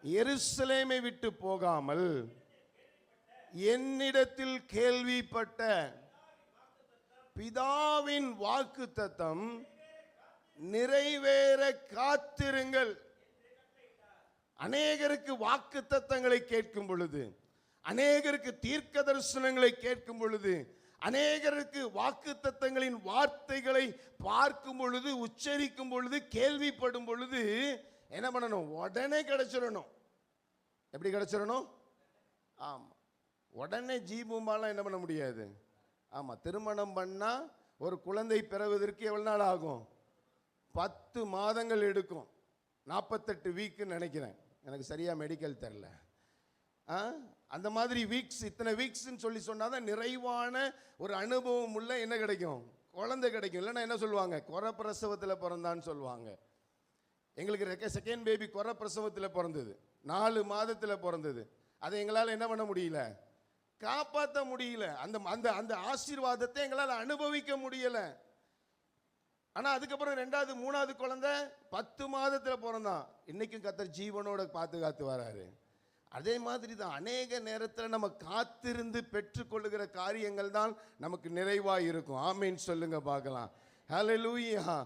எருசலேமை விட்டு போகாமல் என்னிடத்தில் கேள்விப்பட்ட பிதாவின் வாக்குத்தத்தம் நிறைவேற காத்திருங்கள். அநேகருக்கு வாக்குத்தத்தங்களை கேட்கும் பொழுது, அநேகருக்கு தீர்க்க தரிசனங்களை கேட்கும் பொழுது, அநேகருக்கு வாக்குத்தத்தங்களின் வார்த்தைகளை பார்க்கும் பொழுது, உச்சரிக்கும் பொழுது, கேள்விப்படும் பொழுது என்ன பண்ணணும்? உடனே கிடைச்சிடணும். எப்படி கிடைச்சிடணும்? ஆமா, உடனே ஜீபூமாலாம் என்ன பண்ண முடியாது. ஆமா, திருமணம் பண்ணா ஒரு குழந்தை பெறுவதற்கு எவ்வளவு நாள் ஆகும்? 10 மாதங்கள் எடுக்கும். 48 வீக்குன்னு நினைக்கிறேன், எனக்கு சரியா மெடிக்கல் தெரில. அந்த மாதிரி வீக்ஸ், இத்தனை வீக்ஸ்ன்னு சொல்லி சொன்னாதான் நிறைவான ஒரு அனுபவம் உள்ள என்ன கிடைக்கும்? குழந்தை கிடைக்கும். இல்லைன்னா என்ன சொல்லுவாங்க? குறை பிரசவத்தில் பிறந்தான்னு சொல்லுவாங்க. எங்களுக்கு செகண்ட் பேபி குறை பிரசவத்தில் பிறந்தது, 4 மாதத்தில் பிறந்தது. அதை எங்களால் என்ன பண்ண முடியல, காப்பாற்ற முடியல. அந்த அந்த அந்த ஆசீர்வாதத்தை எங்களால் அனுபவிக்க முடியல. ஆனால் அதுக்கப்புறம் 2வது 3வது குழந்தை 10 மாதத்தில் பிறந்தான். இன்னைக்கும் கர்த்தர் ஜீவனோட பாதுகாத்து வராரு. அதே மாதிரி தான் அநேக நேரத்தில் நம்ம காத்திருந்து பெற்றுக்கொள்ளுகிற காரியங்கள் தான் நமக்கு நிறைவாக இருக்கும். ஆமீன் சொல்லுங்க பார்க்கலாம். ஹல்லேலூயா.